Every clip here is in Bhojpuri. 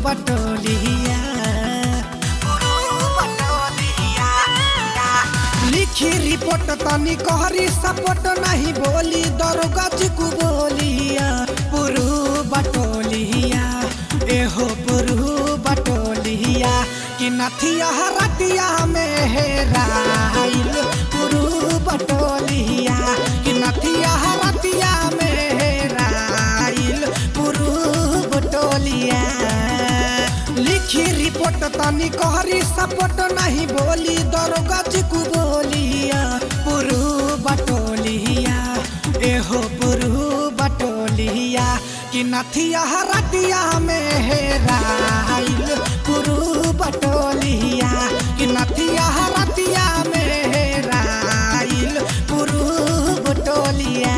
बटोलिया लिखी रिपोर्ट तनी कहरी सपोर्ट नहीं बोली दरोगा जी को बोलिया पुरु बटोलिया एहो पुरु बटोलिया कि नथिया रतिया में हेराइल पुरु बटोलिया कि नथिया रतिया में हेराइल पुरु बटोलिया लिखी रिपोर्ट तनी कहरी सपोर्ट नहीं बोली दरोगा जी को बोलिया पुरु बटोलिया एहो पुरु बटोलिया कि नथिया रतिया में हेराइल पुरु बटोलिया कि नथिया रतिया में हेराइल पुरु बटोलिया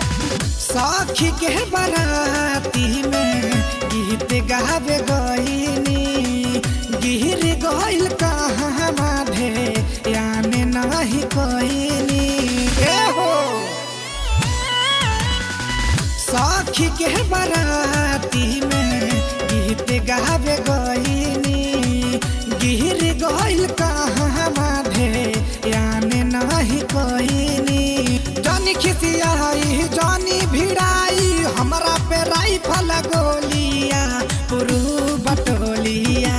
सखी के बराती में गीत गावे गईनी गिर गईल कहाँ माधे याने नहीं कोईनी हो सखी के बराती में गीत गावे गईनी गिर गईल कहाँ माधे याने नहीं कोईनी जानी खिसियाई जानी भिड़ाई हमरा पे राइफल गोलिया पुरु बटोलिया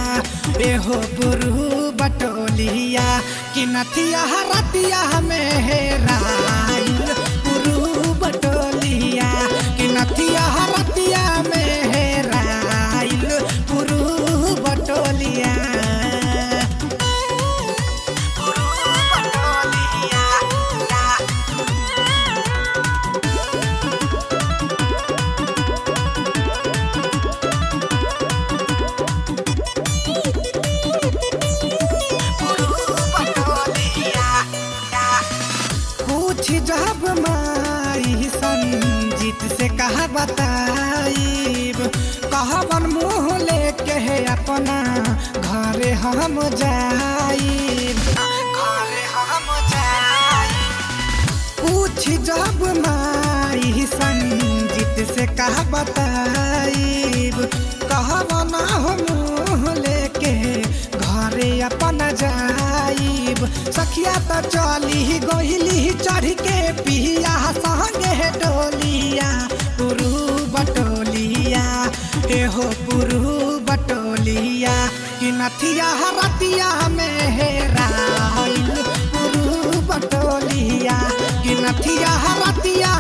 एहो पुरु बटोलिया कि नथिया रतिया में हेराइल पुरु बटोलिया कि नथिया रतिया में हेराइल पुरु बटोलिया जब माई संजीत से कहा बताइब कहबन मुँह लेके है अपना घरे हम जाइब पूछ जब माई संजीत से कहा बताइब कहबन हो मुँह लेके घरे अपना जाइब सखिया तो चली गोहिली चढ़ के पिया संगे डोलिया पुरु बटोलिया एहो पुरु बटोलिया कि नथिया रतिया में हेराइल पुरु बटोलिया कि नथिया रतिया